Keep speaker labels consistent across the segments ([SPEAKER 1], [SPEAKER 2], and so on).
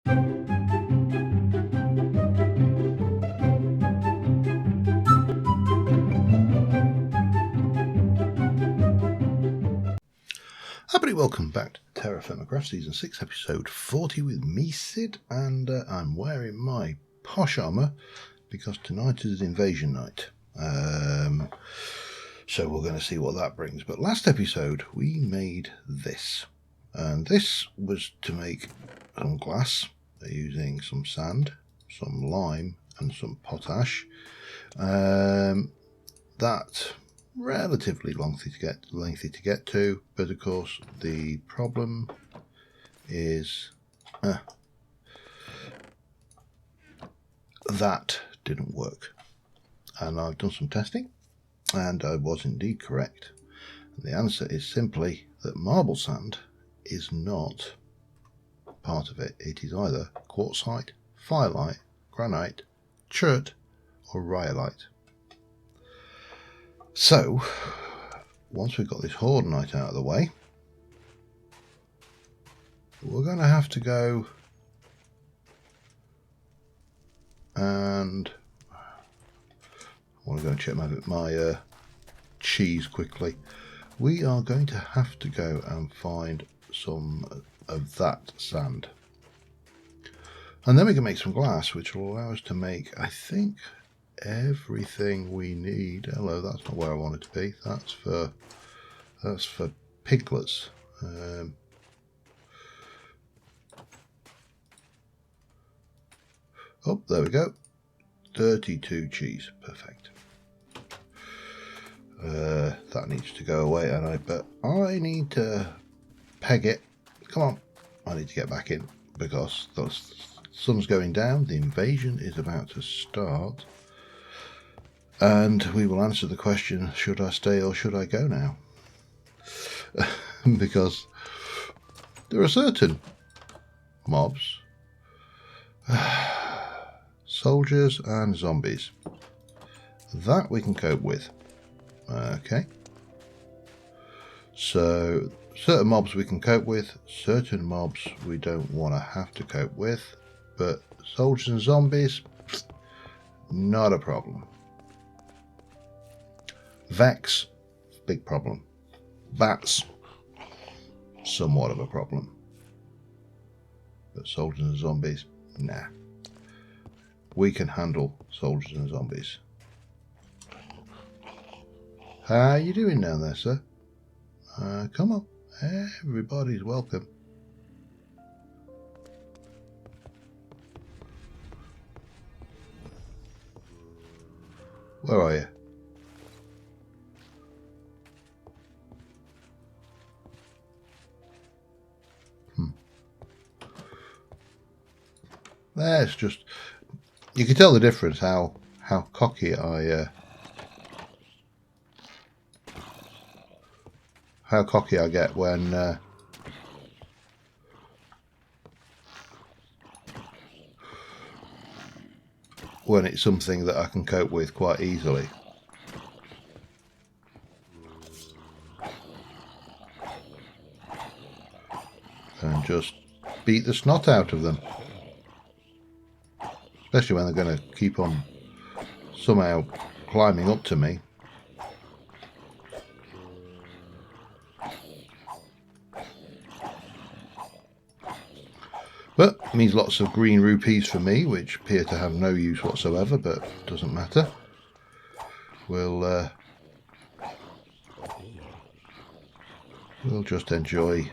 [SPEAKER 1] Everybody, welcome back to TerraFirmaCraft Season 6, Episode 40 with me, Sid, and I'm wearing my posh armour because tonight is invasion night. So we're going to see what that brings. But last episode we made this, and this was to make some glass using some sand, some lime and some potash. That relatively lengthy to get to, but of course the problem is that didn't work, and I've done some testing and I was indeed correct. The answer is simply that marble sand is not part of it. It is either quartzite, firelite, granite, chert or rhyolite. So once we've got this hordenite out of the way, we're going to have to go and I want to go and check my cheese quickly. We are going to have to go and find some of that sand, and then we can make some glass, which will allow us to make, I think, everything we need. Hello, that's not where I want it to be. That's for piglets. Oh, there we go. 32 cheese, perfect. That needs to go away, but I need to peg it. Come on, I need to get back in because the sun's going down. The invasion is about to start. And we will answer the question, should I stay or should I go now? Because there are certain mobs, soldiers and zombies, that we can cope with. Okay. So certain mobs we can cope with, certain mobs we don't want to have to cope with, but soldiers and zombies, not a problem. Vex, big problem. Bats, somewhat of a problem. But soldiers and zombies, nah. We can handle soldiers and zombies. How you doing down there, sir? Come on, everybody's welcome. Where are you? There's just, you can tell the difference how cocky I get when it's something that I can cope with quite easily. And just beat the snot out of them. Especially when they're going to keep on somehow climbing up to me. But it means lots of green rupees for me, which appear to have no use whatsoever, but doesn't matter. We'll just enjoy.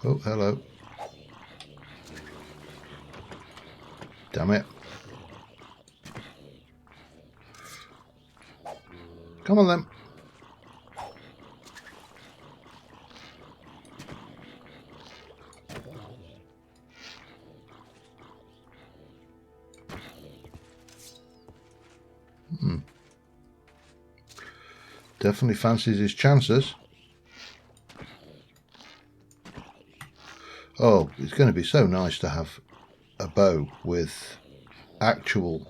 [SPEAKER 1] Oh, hello. Damn it. Come on then. Definitely fancies his chances. Oh, it's going to be so nice to have a bow with actual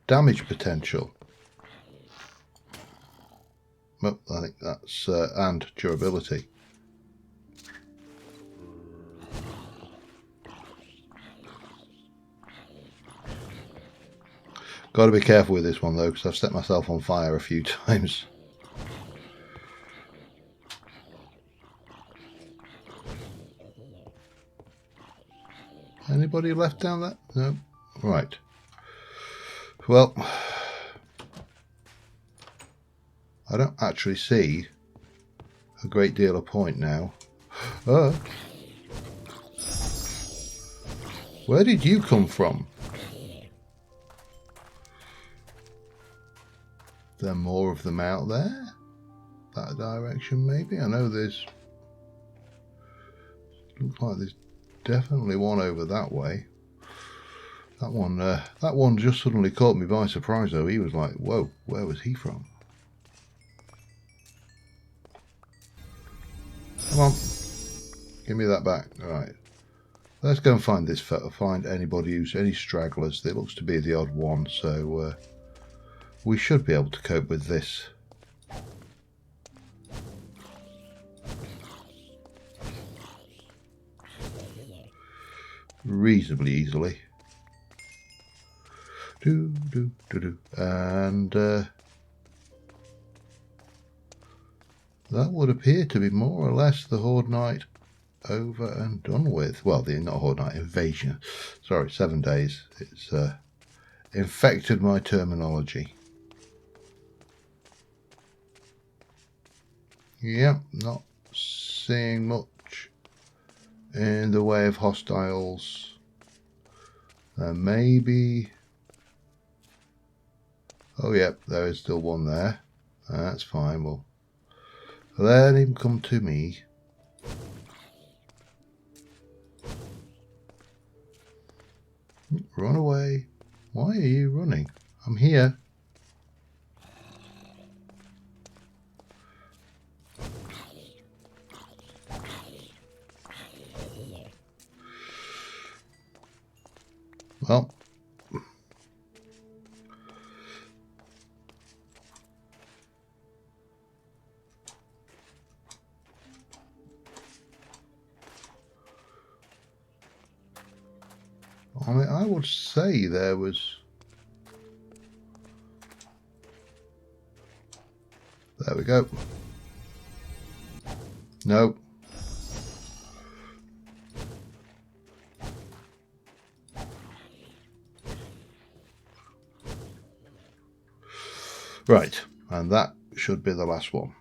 [SPEAKER 1] damage potential. Well, I think that's and durability. Got to be careful with this one though, because I've set myself on fire a few times. Anybody left down there? No. Right. Well, I don't actually see a great deal of point now. Oh. Where did you come from? There are more of them out there? That direction maybe? I know there's... Looks like there's definitely one over that way. That one just suddenly caught me by surprise though. He was like, whoa, where was he from? Come on. Give me that back. Alright. Let's go and find this fellow. Find anybody who's any stragglers. There looks to be the odd one, so we should be able to cope with this. Reasonably easily. And that would appear to be more or less the Horde Night over and done with. Well, the not Horde Night, invasion. Sorry, 7 days. It's infected my terminology. Yep, not seeing much in the way of hostiles. Maybe... Oh, yep, there is still one there. That's fine. Well, let him come to me. Run away. Why are you running? I'm here. Well, I mean, I would say there was... There we go. No. Right, and that should be the last one.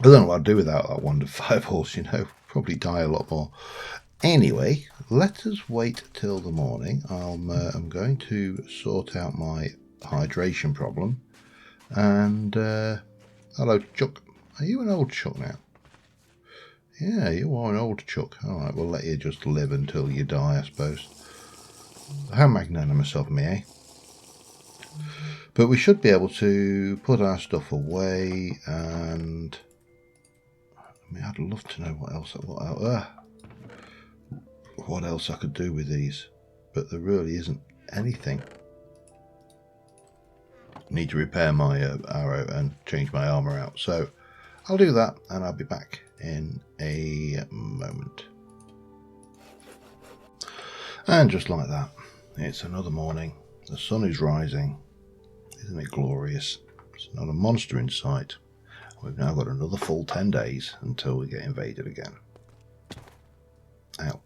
[SPEAKER 1] I don't know what I'd do without that wonder fireballs, you know. Probably die a lot more. Anyway, let us wait till the morning. I'm going to sort out my hydration problem. And, hello, Chuck. Are you an old Chuck now? Yeah, you are an old Chuck. Alright, we'll let you just live until you die, I suppose. How magnanimous of me, eh? But we should be able to put our stuff away, and I mean, I'd love to know what else I could do with these, but there really isn't anything. Need to repair my arrow and change my armor out, so I'll do that, and I'll be back in a moment. And just like that, it's another morning. The sun is rising. Isn't it glorious? There's not a monster in sight. We've now got another full 10 days until we get invaded again. Ow.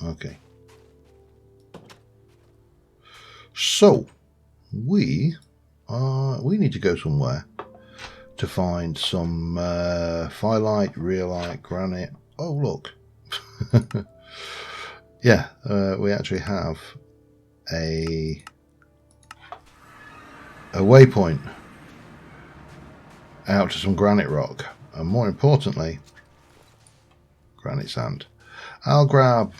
[SPEAKER 1] Okay. So, we need to go somewhere to find some firelight, rhyolite, granite. Oh, look. Yeah, we actually have a waypoint out to some granite rock, and more importantly, granite sand. I'll grab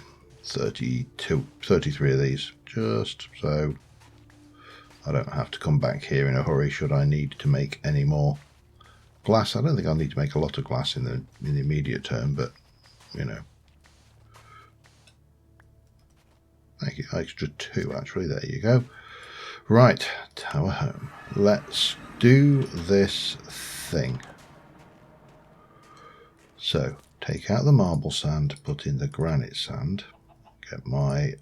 [SPEAKER 1] 33 of these, just so I don't have to come back here in a hurry should I need to make any more glass. I don't think I'll need to make a lot of glass in the immediate term, but you know. Thank you. Extra 2 actually. There you go. Right, tower home. Let's do this thing. So, take out the marble sand, put in the granite sand, get my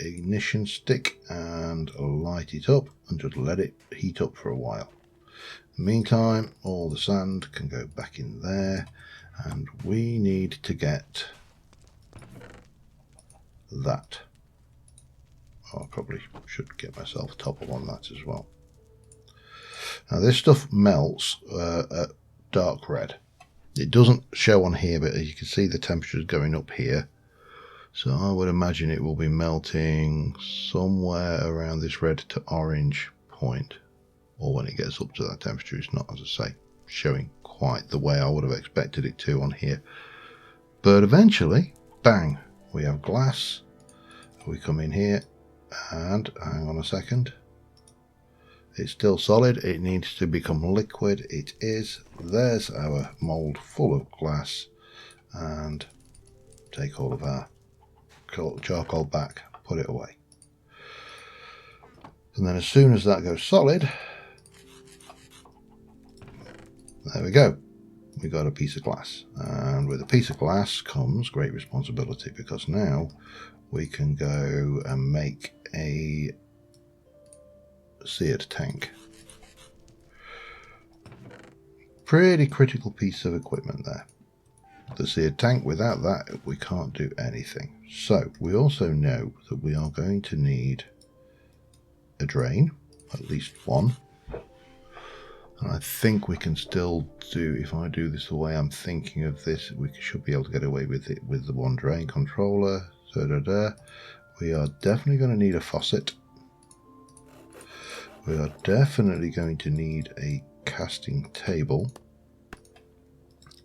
[SPEAKER 1] ignition stick and light it up and just let it heat up for a while. In the meantime, all the sand can go back in there, and we need to get that. I probably should get myself a topple on that as well. Now this stuff melts at dark red. It doesn't show on here, but as you can see the temperature is going up here. So I would imagine it will be melting somewhere around this red to orange point. Or when it gets up to that temperature, it's not, as I say, showing quite the way I would have expected it to on here. But eventually, bang, we have glass. We come in here and hang on a second. It's still solid. It needs to become liquid. It is. There's our mold full of glass, and take all of our charcoal back, put it away. And then as soon as that goes solid, there we go. We got a piece of glass, and with a piece of glass comes great responsibility, because now we can go and make a seared tank. Pretty critical piece of equipment there. The seared tank, without that we can't do anything. So we also know that we are going to need a drain, at least one. And I think we can still do, if I do this the way I'm thinking of this, we should be able to get away with it with the one drain controller. We are definitely going to need a faucet. We are definitely going to need a casting table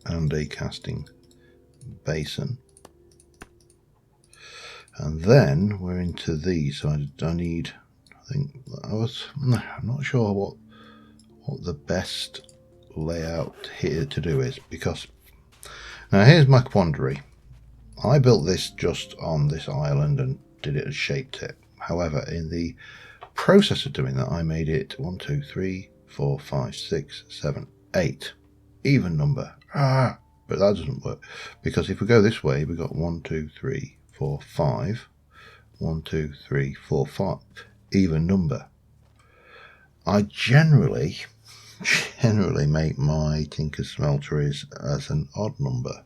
[SPEAKER 1] and a casting basin. And then we're into these. So I need, I'm not sure what the best layout here to do is, because now here's my quandary. I built this just on this island and did it and shaped it. However, in the process of doing that, I made it 1, 2, 3, 4, 5, 6, 7, 8 even number. But that doesn't work, because if we go this way, we've got 1, 2, 3, 4, 5, 1, 2, 3, 4, 5 even number. I generally make my Tinker Smelteries as an odd number,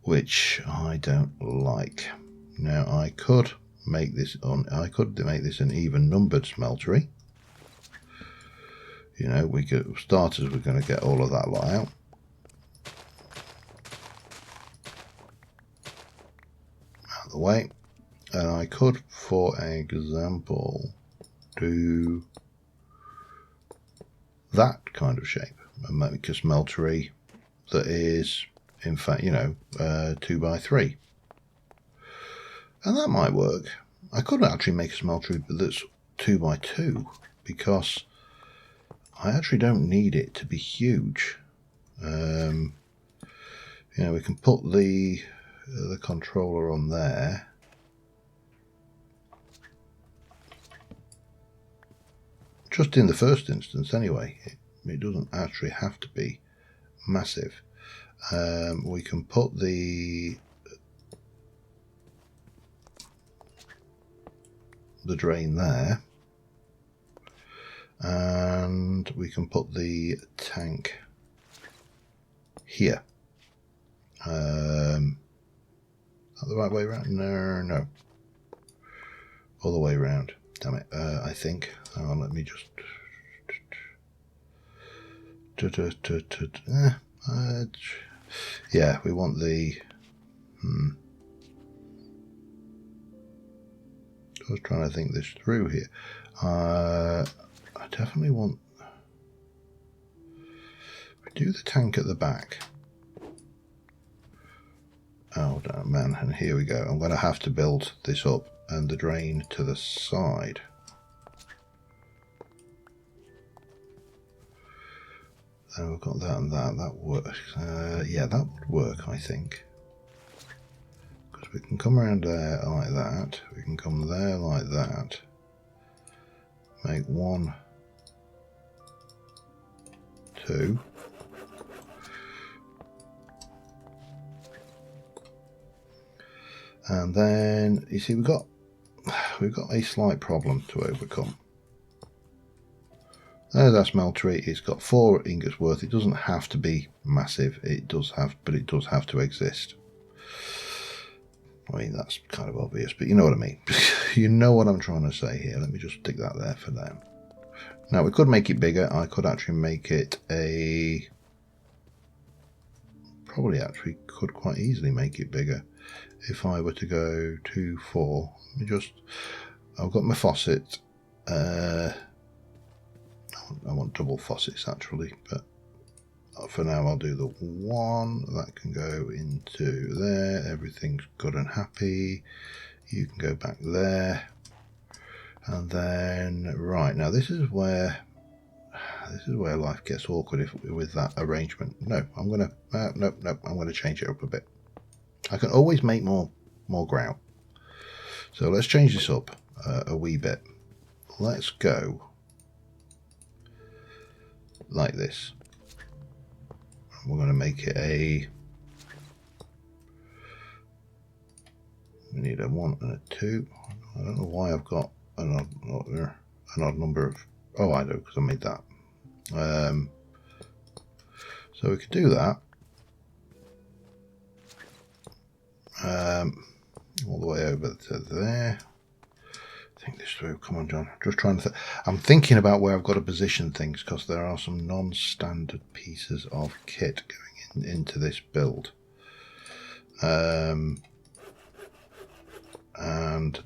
[SPEAKER 1] which I don't like. Now I could make this an even numbered smeltery. You know, we could, starters, we're going to get all of that lot out. Out of the way. And I could, for example, do that kind of shape and make a smeltery that is, in fact, 2 by 3. And that might work. I could actually make a smeltery that's 2 by 2, because I actually don't need it to be huge. We can put the controller on there. Just in the first instance anyway. It doesn't actually have to be massive. We can put the drain there, and we can put the tank here. Is that the right way around? No. Other way around. Damn it. I think. Hang on, let me just. Yeah, we want the. I was trying to think this through here. I definitely want. We do the tank at the back. Oh man, and here we go. I'm going to have to build this up and the drain to the side. Then we've got that and that. That works. Yeah, that would work, I think. Because we can come around there like that. We can come there like that. Make 1, 2. And then, you see, we've got we've got a slight problem to overcome. There's our smeltery. It's got 4 ingots worth. It doesn't have to be massive. It does have, but it does have to exist. I mean, that's kind of obvious, but you know what I mean. You know what I'm trying to say here. Let me just stick that there for now. Now, we could make it bigger. I could actually make it a... Probably actually could quite easily make it bigger. If I were to go 2, 4... Let me just... I've got my faucet. I want double faucets actually, but for now I'll do the 1. That can go into there. Everything's good and happy. You can go back there. And then, right, now this is where life gets awkward with that arrangement. No, I'm going to, nope, I'm going to change it up a bit. I can always make more grout. So let's change this up a wee bit. Let's go like this. We're going to make it a... We need a 1 and a 2. I don't know why I've got an odd number of... Oh, I do, because I made that. So we could do that. All the way over to there. Think this through. Come on, John. Just trying to... I'm thinking about where I've got to position things, because there are some non-standard pieces of kit going into this build. And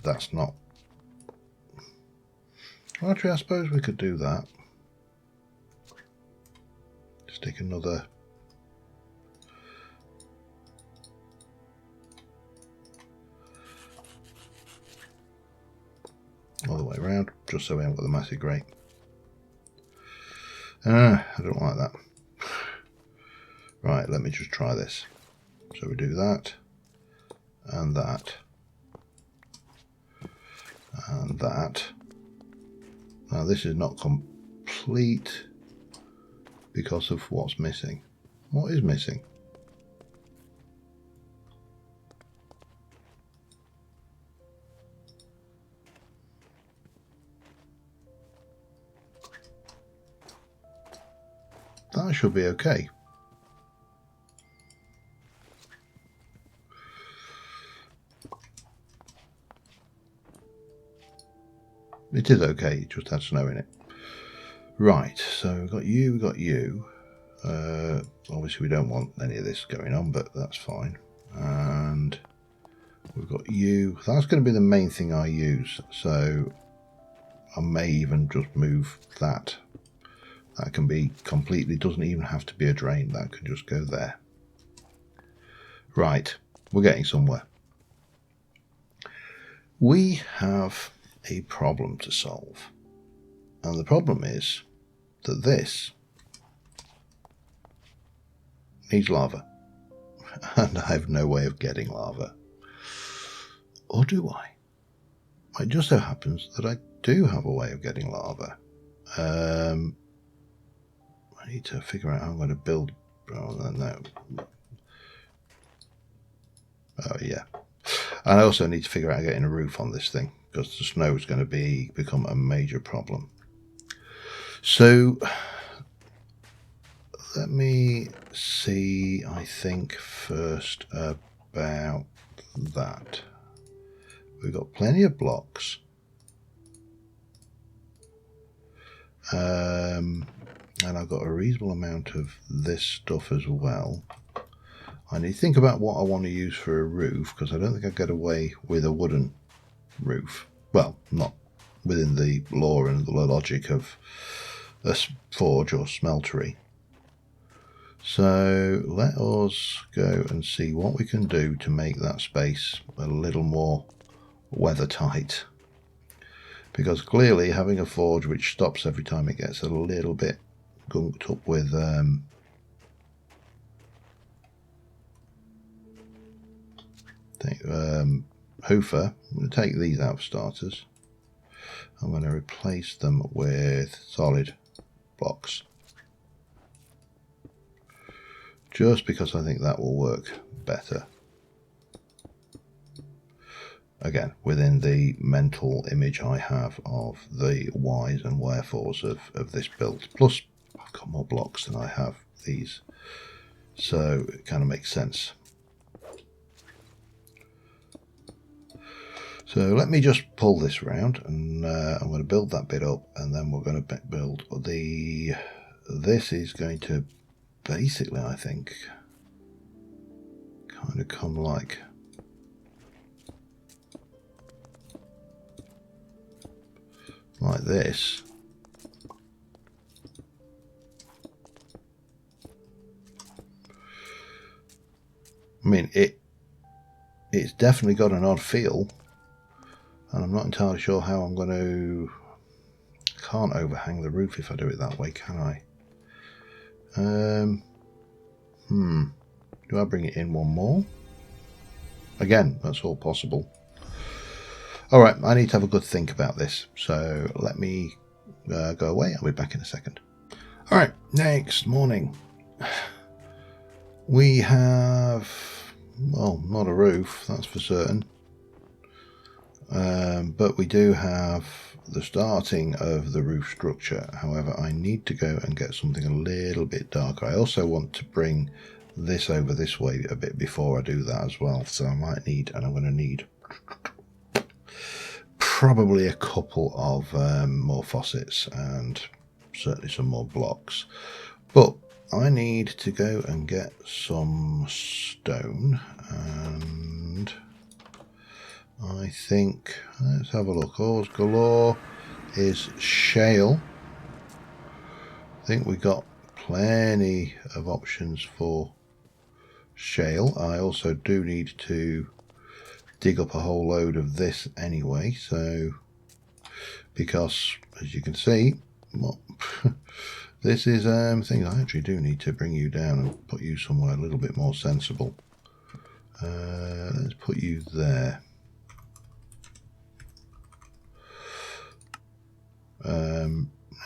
[SPEAKER 1] that's not... Actually, I suppose we could do that. Stick another... all the way around, just so we haven't got the massive grate. I don't like that. Right, let me just try this. So we do that, and that, and that. Now this is not complete because of what's missing. What is missing? That should be okay. It is okay, it just had snow in it. Right, so we've got you, we've got you. Obviously we don't want any of this going on, but that's fine. And we've got you. That's going to be the main thing I use, so I may even just move that. That can be completely, doesn't even have to be a drain, that can just go there. Right, we're getting somewhere. We have a problem to solve. And the problem is that this needs lava. And I have no way of getting lava. Or do I? It just so happens that I do have a way of getting lava. I need to figure out how I'm going to build. Oh, no. Oh, yeah. And I also need to figure out getting a roof on this thing, because the snow is going to become a major problem. So let me see, I think first about that. We've got plenty of blocks. And I've got a reasonable amount of this stuff as well. I need to think about what I want to use for a roof, because I don't think I'll get away with a wooden roof. Well, not within the law and the logic of a forge or smeltery. So let us go and see what we can do to make that space a little more weather tight. Because clearly having a forge which stops every time it gets a little bit gunked up with hoofer. I'm going to take these out for starters. I'm going to replace them with solid blocks, just because I think that will work better. again, within the mental image I have of the whys and wherefores of this build. Plus, I've got more blocks than I have these, so it kind of makes sense. So let me just pull this round, and I'm going to build that bit up, and then we're going to build the... This is going to basically, I think, kind of come like this. I mean, it's definitely got an odd feel, and I'm not entirely sure how I'm going to... Can't overhang the roof if I do it that way, can I? Do I bring it in one more? Again, that's all possible. Alright, I need to have a good think about this, so let me go away. I'll be back in a second. Alright, next morning. We have, well, not a roof, that's for certain. But we do have the starting of the roof structure. However, I need to go and get something a little bit darker. I also want to bring this over this way a bit before I do that as well. So I might need, and I'm going to need probably a couple of more faucets and certainly some more blocks. But I need to go and get some stone, and I think, let's have a look. Ores galore is shale. I think we got plenty of options for shale. I also do need to dig up a whole load of this anyway, so because as you can see, well, this is things I actually do need to bring you down and put you somewhere a little bit more sensible. Let's put you there.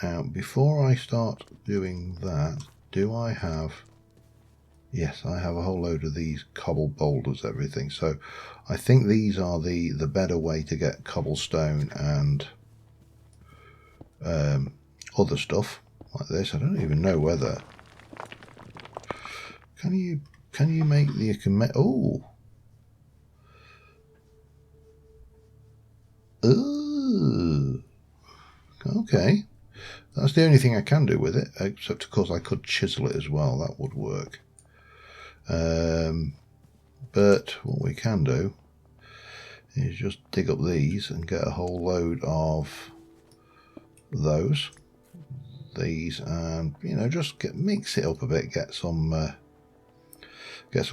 [SPEAKER 1] Now before I start doing that, do I have... Yes, I have a whole load of these cobble boulders, everything. So I think these are the better way to get cobblestone and other stuff like this. I don't even know whether... Can you make the... Oh! Ooh! Okay. That's the only thing I can do with it, except of course I could chisel it as well. That would work. But what we can do is just dig up these and get a whole load of these, and you know, just mix it up a bit, get some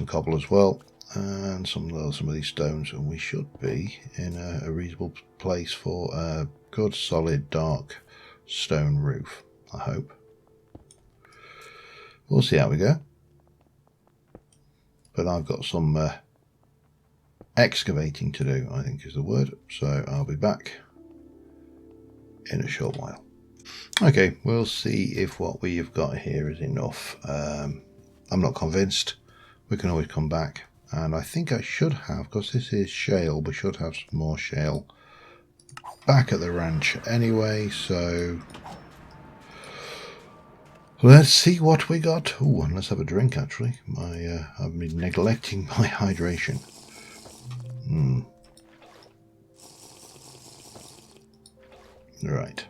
[SPEAKER 1] cobble as well, and some of these stones, and we should be in a reasonable place for a good solid dark stone roof, I hope. We'll see how we go. But I've got some excavating to do, I think is the word, so I'll be back in a short while. Okay, we'll see if what we have got here is enough. I'm not convinced. We can always come back, and I think I should have, because this is shale, we should have some more shale back at the ranch anyway, so let's see what we got. Oh, and let's have a drink actually. I've been neglecting my hydration. Right.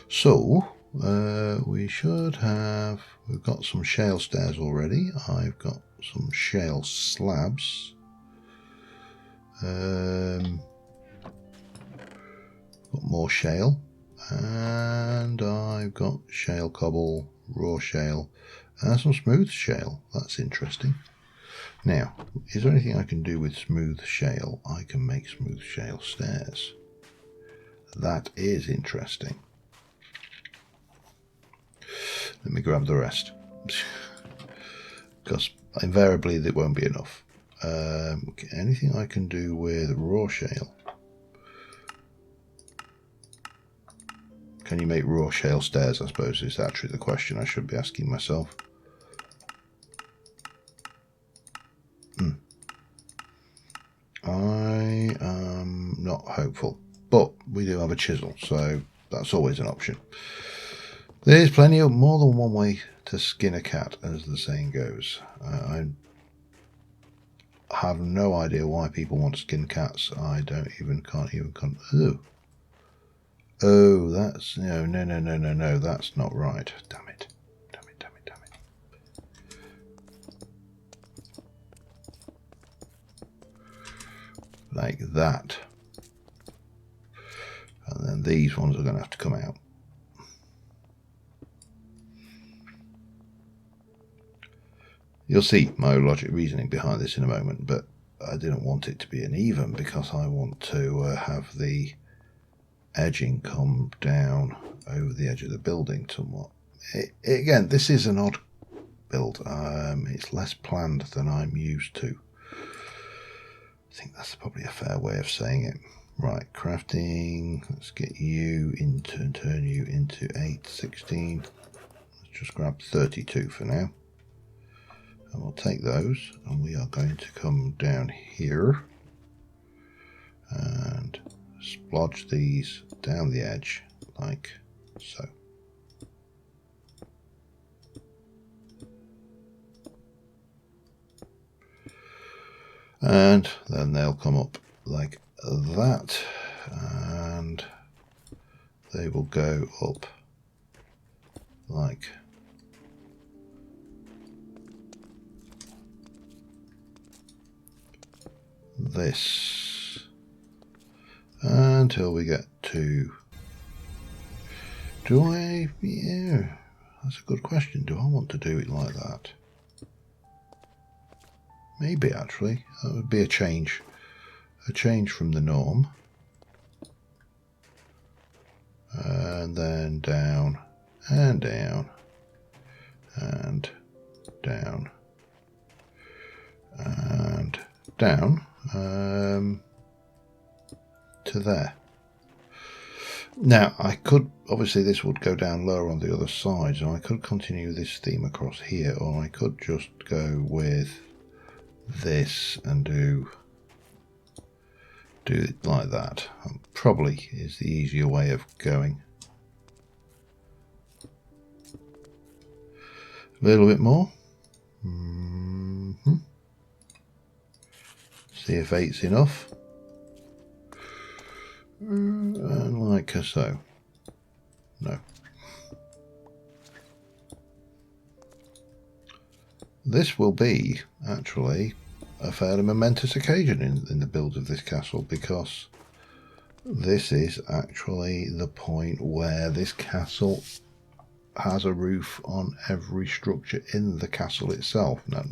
[SPEAKER 1] So we should have... We've got some shale stairs already. I've got some shale slabs. Got more shale, and I've got shale cobble, raw shale, and some smooth shale. That's interesting. Now, is there anything I can do with smooth shale? I can make smooth shale stairs. That is interesting. Let me grab the rest, because invariably it won't be enough. Anything I can do with raw shale? Can you make raw shale stairs, I suppose, is actually the question I should be asking myself. I hopeful. But we do have a chisel, so that's always an option. There's plenty of more than one way to skin a cat, as the saying goes. I have no idea why people want to skin cats. I can't even. Oh, that's no. That's not right. Damn it. Like that. And then these ones are going to have to come out. You'll see my logic reasoning behind this in a moment, but I didn't want it to be an even because I want to have the edging come down over the edge of the building somewhat. Again, this is an odd build. It's less planned than I'm used to. I think that's probably a fair way of saying it. Right, crafting. Let's get you into and turn you into 8, 16. Let's just grab 32 for now. And we'll take those and we are going to come down here and splodge these down the edge like so. And then they'll come up like that and they will go up like this until we get to yeah, that's a good question. Do I want to do it like that? Maybe actually that would be a change from the norm. And then down and down and down and down to there. Now I could, obviously this would go down lower on the other side, so I could continue this theme across here, or I could just go with this and do it like that. Probably is the easier way of going. A little bit more. See if 8's enough. And like so. No. This will be actually a fairly momentous occasion in the build of this castle, because this is actually the point where this castle has a roof on every structure in the castle itself. Now,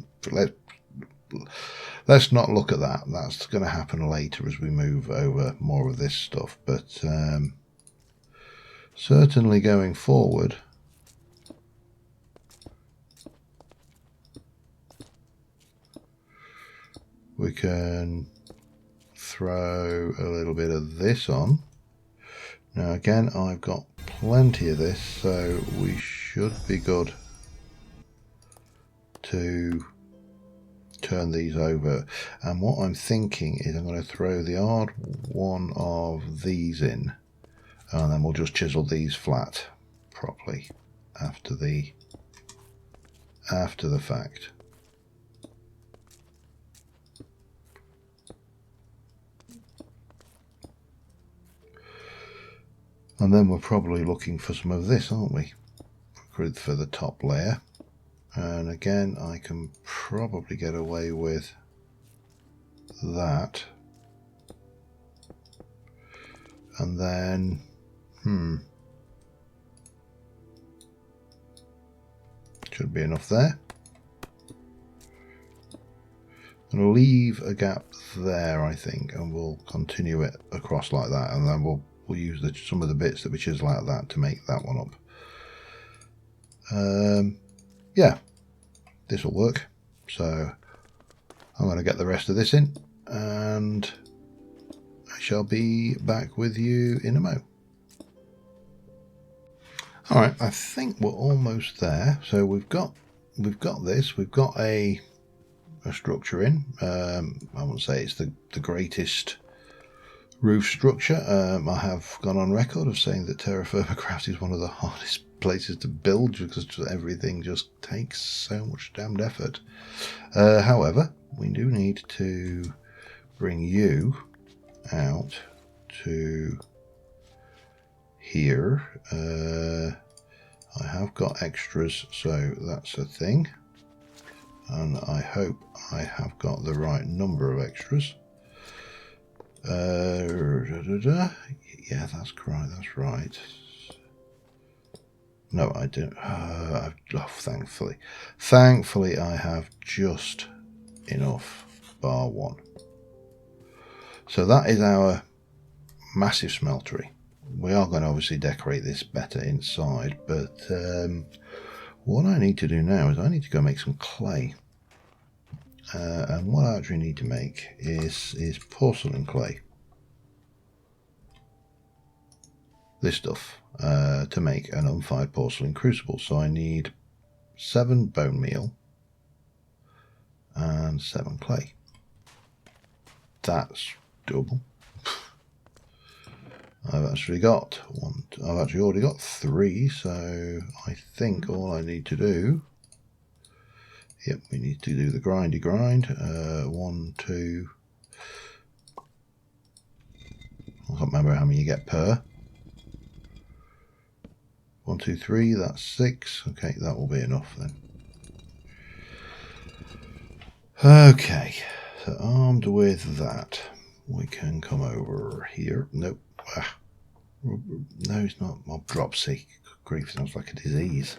[SPEAKER 1] let's not look at that. That's going to happen later as we move over more of this stuff, but certainly going forward, we can throw a little bit of this on. Now again, I've got plenty of this, so we should be good to turn these over. And what I'm thinking is I'm going to throw the odd one of these in, and then we'll just chisel these flat properly after the fact. And then we're probably looking for some of this, aren't we, for the top layer. And again, I can probably get away with that. And then, should be enough there. I'm going to leave a gap there, I think, and we'll continue it across like that, and then we'll use some of the bits that we chisel like that to make that one up. Yeah, this will work. So I'm going to get the rest of this in, and I shall be back with you in a mo. All right, I think we're almost there. So we've got this. We've got a structure in. I won't say it's the greatest roof structure. I have gone on record of saying that TerraFirmaCraft is one of the hardest places to build because everything just takes so much damned effort. However, we do need to bring you out to here. I have got extras, so that's a thing, and I hope I have got the right number of extras. Yeah, that's correct. That's right. No, I don't. Thankfully, I have just enough bar one. So that is our massive smeltery. We are going to obviously decorate this better inside, but what I need to do now is I need to go make some clay. And what I actually need to make is porcelain clay. This stuff to make an unfired porcelain crucible. So I need 7 bone meal and 7 clay. That's doable. I've actually got one. I've actually already got 3, so I think all I need to do. Yep, we need to do the grindy grind. 1, 2. I can't remember how many you get per. 1, 2, 3. That's 6. Okay, that will be enough then. Okay, so armed with that, we can come over here. Nope. No, it's not. Mob dropsy. Grief, sounds like a disease.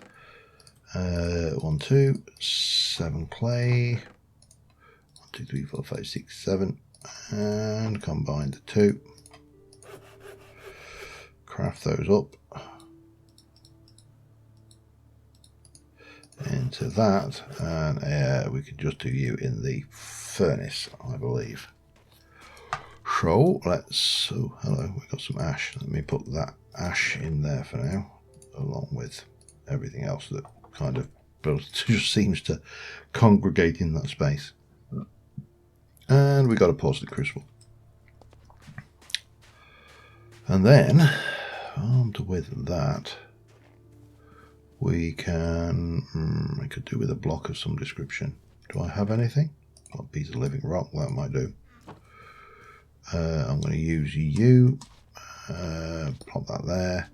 [SPEAKER 1] 1, 2, 7 clay. 1, 2, 3, 4, 5, 6, 7, and combine the 2. Craft those up into that, and we can just do you in the furnace, I believe. So let's. Oh, hello. We've got some ash. Let me put that ash in there for now, along with everything else that kind of just seems to congregate in that space. And we got a porcelain crucible. And then, armed with that, we can. We could do with a block of some description. Do I have anything? Got a piece of living rock. That might do. I'm going to use you. Plop that there,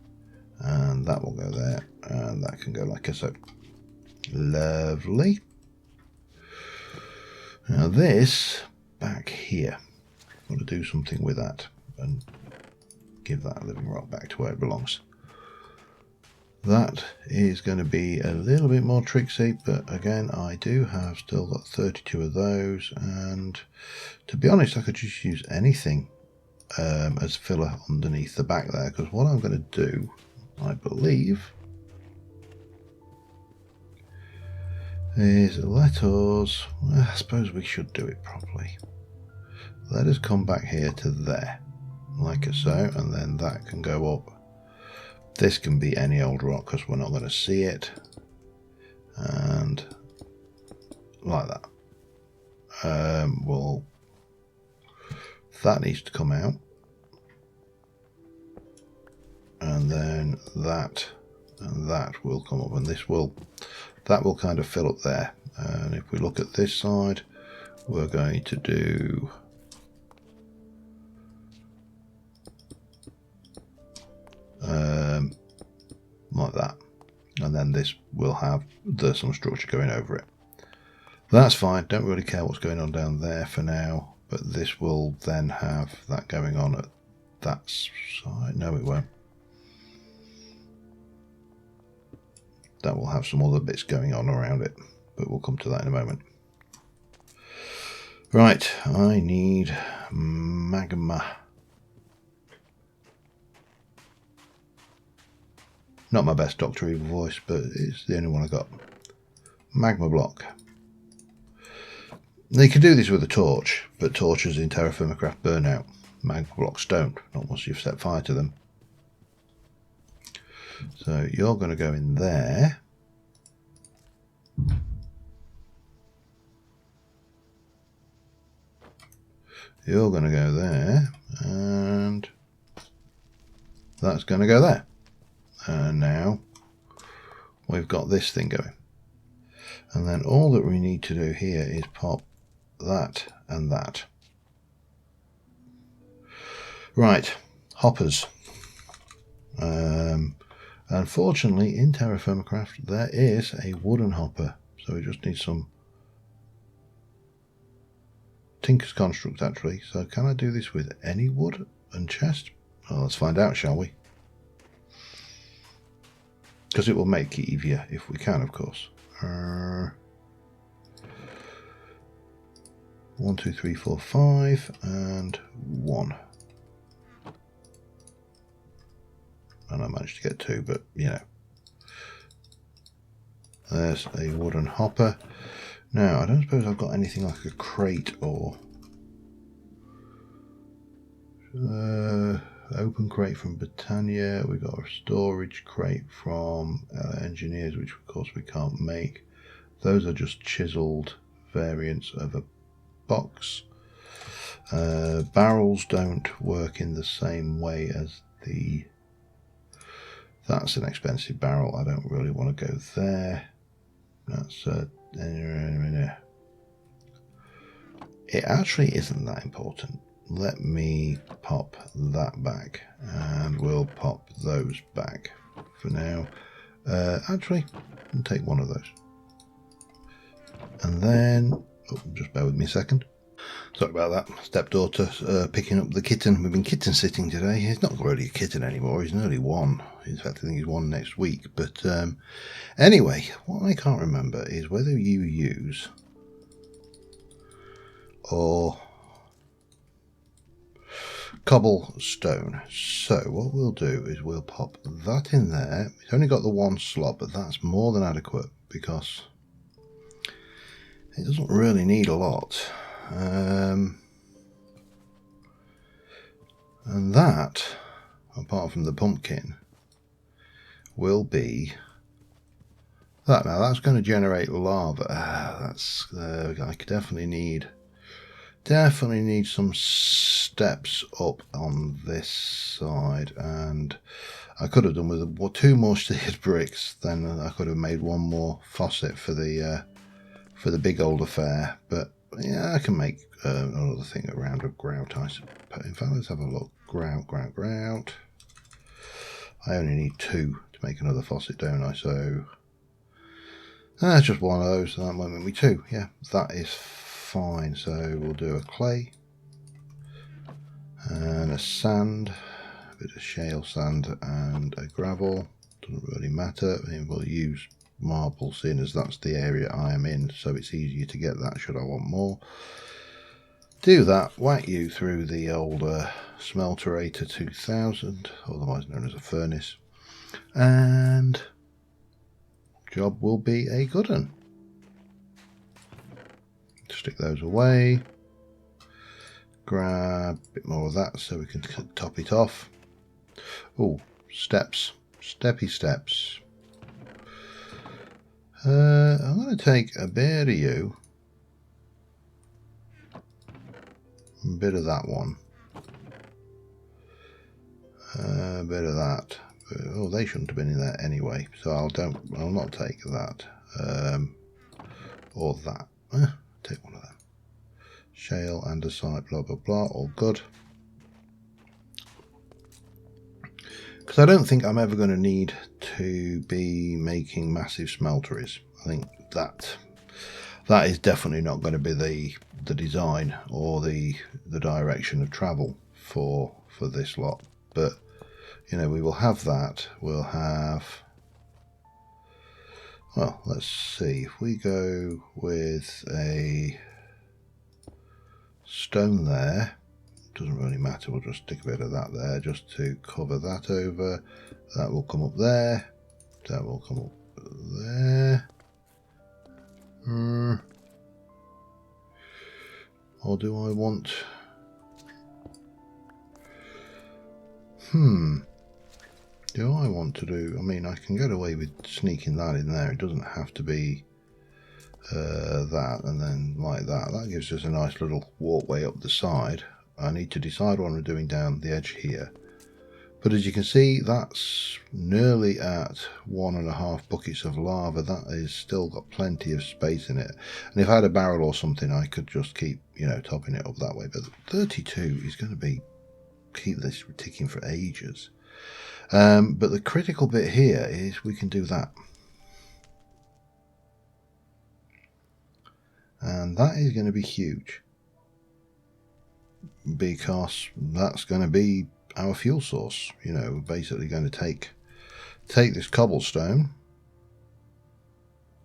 [SPEAKER 1] and that will go there, and that can go like so. Lovely. Now this back here, I'm going to do something with that and give that living rock back to where it belongs. That is going to be a little bit more tricksy, but again, I do have still got 32 of those, and to be honest, I could just use anything as filler underneath the back there, because what I'm going to do, I believe, is let us, well, I suppose we should do it properly. Let us come back here to there, like so, and then that can go up. This can be any old rock because we're not going to see it, and like that. Well, that needs to come out, and then that and that will come up, and that will kind of fill up there. And if we look at this side, we're going to do like that, and then this will have some structure going over it. That's fine, don't really care what's going on down there for now, but this will then have that going on at that side. No, it won't. That will have some other bits going on around it, but we'll come to that in a moment. Right, I need magma. Not my best Dr. Evil voice, but it's the only one I got. Magma block. Now you can do this with a torch, but torches in TerraFirmaCraft burn out. Magma blocks don't, not once you've set fire to them. So you're going to go in there. You're going to go there, and that's going to go there. And now we've got this thing going. And then all that we need to do here is pop that and that. Right, hoppers. Unfortunately, in TerraFirmaCraft, there is a wooden hopper. So we just need some Tinker's Construct, actually. So can I do this with any wood and chest? Well, let's find out, shall we? Because it will make it easier if we can, of course. 1, 2, 3, 4, 5, and 1. And I managed to get 2, but you know. There's a wooden hopper. Now, I don't suppose I've got anything like a crate or open crate from Britannia. We've got a storage crate from Engineers, which of course we can't make. Those are just chiseled variants of a box. Barrels don't work in the same way as the... That's an expensive barrel. I don't really want to go there. That's it actually isn't that important. Let me pop that back, and we'll pop those back for now. Actually, I'll take one of those. And then, just bear with me a second. Sorry about that. Stepdaughter picking up the kitten. We've been kitten sitting today. He's not really a kitten anymore. He's nearly 1. In fact, I think he's 1 next week. But anyway, what I can't remember is whether you use or cobblestone. So what we'll do is we'll pop that in there. It's only got the 1 slot, but that's more than adequate because it doesn't really need a lot. And that, apart from the pumpkin, will be that. Now that's going to generate lava. That's I could definitely need some steps up on this side, and I could have done with 2 more seared bricks. Then I could have made 1 more faucet for the big old affair. But yeah, I can make another thing around a grout. In fact, let's have a look. Grout. I only need 2 to make another faucet, don't I? So that's just 1 of those. So that might make me 2. Yeah, that is fine. So we'll do a clay and a sand, a bit of shale sand and a gravel. Doesn't really matter. I mean, we'll use marble, seeing as that's the area I am in, so it's easier to get that should I want more. Do that, whack you through the old Smeltery to 2000, otherwise known as a furnace, and job will be a good one. Stick those away, grab a bit more of that so we can top it off. Oh, steppy steps. I'm going to take a bit of you, a bit of that one, a bit of that. Oh, they shouldn't have been in there anyway, so I'll not take that, or that. Take one of them. Shale, andesite, blah blah blah, all good. Because I don't think I'm ever going to need to be making massive smelteries. I think that is definitely not going to be the design or the direction of travel for this lot. But you know, we will have that. We'll have, well, let's see, if we go with a stone there, doesn't really matter, we'll just stick a bit of that there just to cover that over. That will come up there, that will come up there. Or do I want, do I want to do, I mean, I can get away with sneaking that in there. It doesn't have to be that and then like that. That gives us a nice little walkway up the side. I need to decide what I'm doing down the edge here. But as you can see, that's nearly at 1.5 buckets of lava. That is still got plenty of space in it. And if I had a barrel or something, I could just keep, you know, topping it up that way. But 32 is going to be keep this ticking for ages. But the critical bit here is we can do that. And that is going to be huge, because that's going to be our fuel source. You know, we're basically going to take this cobblestone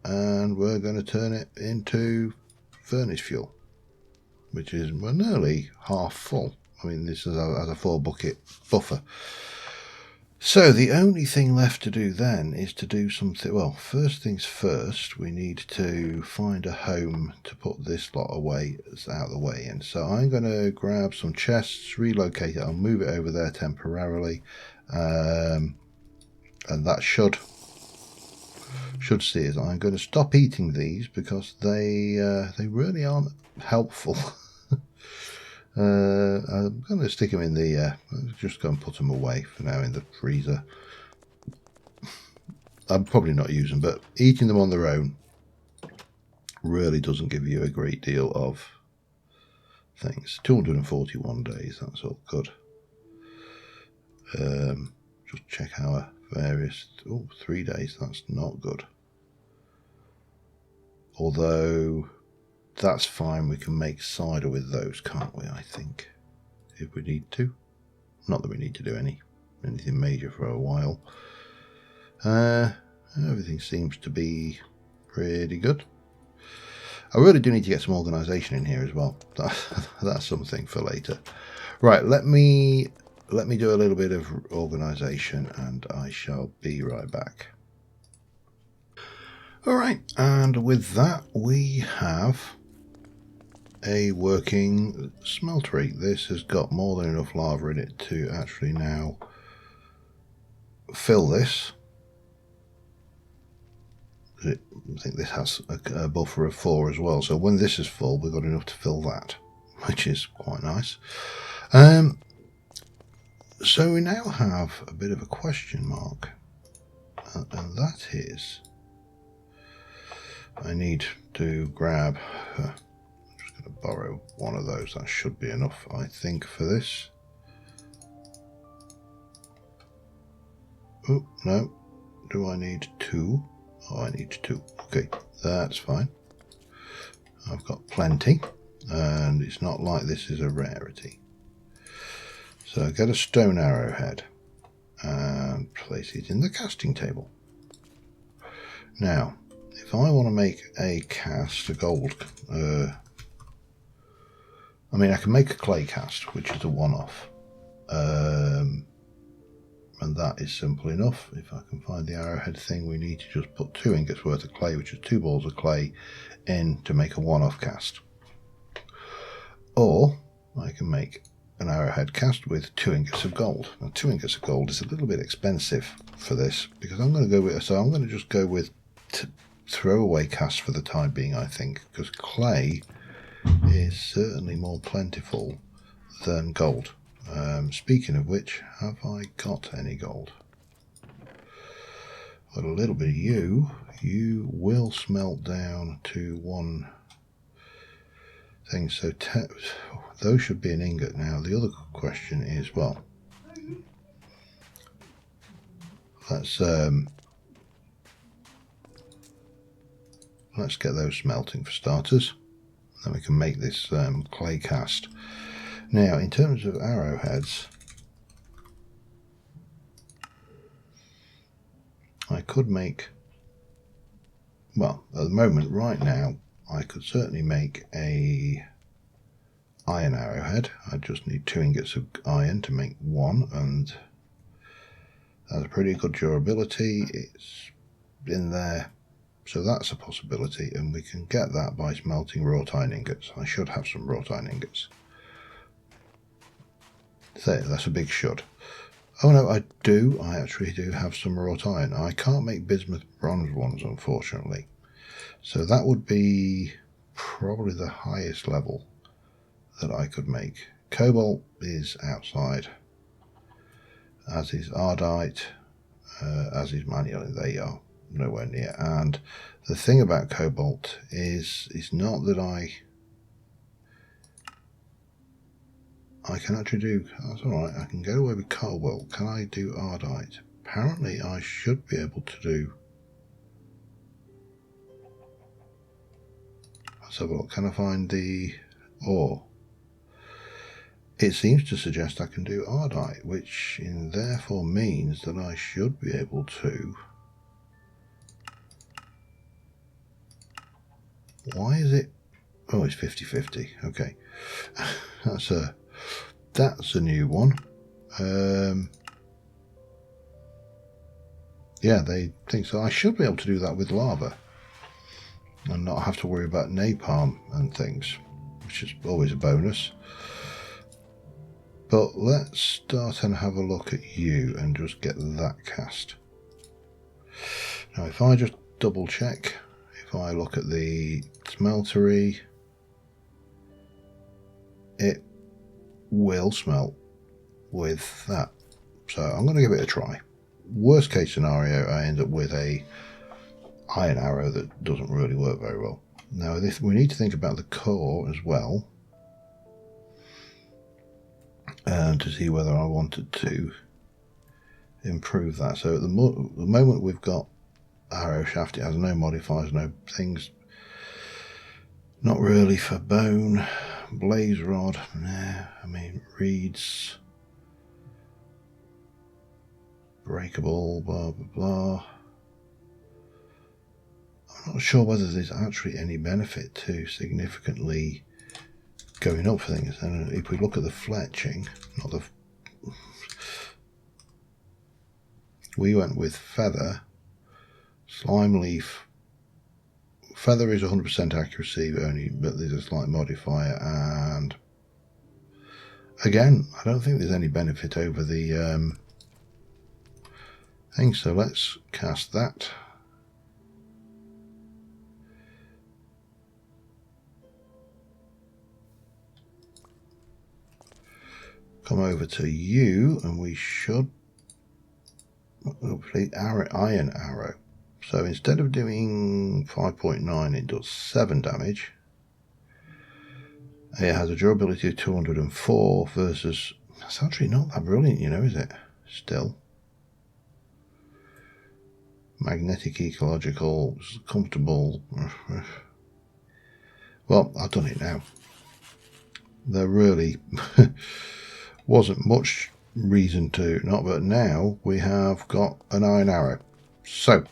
[SPEAKER 1] and we're going to turn it into furnace fuel, which is, we're nearly half full. I mean, this is as a 4 bucket buffer. So the only thing left to do then is to do something. Well, first things first, we need to find a home to put this lot away, out of the way. And so I'm going to grab some chests, relocate it, I'll move it over there temporarily, and that should see us. I'm going to stop eating these because they really aren't helpful. I'm going to stick them in the, just go and put them away for now in the freezer. I'm probably not using them, but eating them on their own really doesn't give you a great deal of things. 241 days, that's all good. Just check our various, 3 days, that's not good. Although that's fine, we can make cider with those, can't we, I think, if we need to. Not that we need to do anything major for a while. Everything seems to be pretty good. I really do need to get some organisation in here as well. That's something for later. Right, let me do a little bit of organisation and I shall be right back. Alright, and with that we have a working smeltery. This has got more than enough lava in it to actually now fill this. I think this has a buffer of 4 as well, so when this is full we've got enough to fill that, which is quite nice. So we now have a bit of a question mark, and that is I need to grab, I'm just going to borrow one of those, that should be enough I think for this. Oh no, do I need 2? Oh, I need 2. Okay, that's fine. I've got plenty, and it's not like this is a rarity. So get a stone arrowhead and place it in the casting table. Now, if I want to make a cast, a gold, I mean, I can make a clay cast, which is a one-off. And that is simple enough. If I can find the arrowhead thing, we need to just put 2 ingots worth of clay, which is 2 balls of clay, in to make a one-off cast. Or I can make an arrowhead cast with 2 ingots of gold. Now 2 ingots of gold is a little bit expensive for this, because I'm going to go with, so I'm going to just go with throwaway cast for the time being, I think, because clay is certainly more plentiful than gold. Speaking of which, have I got any gold? Got a little bit of you will smelt down to 1 thing, so those should be an ingot. Now the other question is, well, let's get those smelting for starters, then we can make this clay cast. Now, in terms of arrowheads, I could make, well, at the moment, right now, I could certainly make a iron arrowhead. I just need 2 ingots of iron to make 1, and that's a pretty good durability. It's in there, so that's a possibility, and we can get that by smelting wrought iron ingots. I should have some wrought iron ingots. So that's a big should. Oh no, I actually do have some wrought iron. I can't make bismuth bronze ones, unfortunately. So that would be probably the highest level that I could make. Cobalt is outside, as is Ardite, as is manual. They are nowhere near. And the thing about Cobalt is it's not that I can actually do, that's alright, I can get away with Cobalt. Can I do Ardite? Apparently I should be able to do, let's have a look, can I find the ore? It seems to suggest I can do Ardite, which therefore means that I should be able to. Why is it? Oh, it's 50-50. Okay, that's a new one. Yeah, they think so. I should be able to do that with lava and not have to worry about napalm and things, which is always a bonus. But let's start and have a look at you and just get that cast. Now if I just double check, if I look at the Smeltery, it will smelt with that. So I'm going to give it a try. Worst case scenario, I end up with a iron arrow that doesn't really work very well. Now we need to think about the core as well, and to see whether I wanted to improve that. So at the moment we've got arrow shaft, it has no modifiers, no things, not really for bone. Blaze rod, nah, I mean reeds, breakable, blah blah blah. I'm not sure whether there's actually any benefit to significantly going up for things. And if we look at the fletching, we went with feather, slime leaf. Feather is 100% accuracy only, but there's a slight modifier, and again, I don't think there's any benefit over the thing. So let's cast that. Come over to you, and we should hopefully iron arrow. So instead of doing 5.9, it does 7 damage. It has a durability of 204 versus, that's actually not that brilliant, you know, is it? Still. Magnetic, ecological, comfortable. Well, I've done it now. There really wasn't much reason to not, but now we have got an iron arrow. So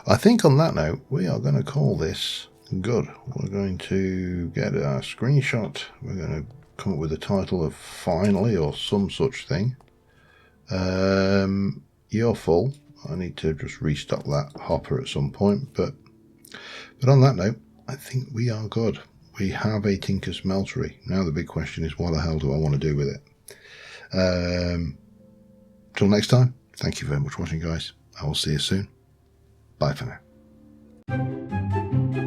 [SPEAKER 1] I think on that note, we are going to call this good. We're going to get a screenshot. We're going to come up with a title of finally or some such thing. You're full. I need to just restock that hopper at some point, but on that note, I think we are good. We have a Tinker Smeltery. Now the big question is, what the hell do I want to do with it? Till next time, thank you very much for watching, guys. I will see you soon. Bye for now.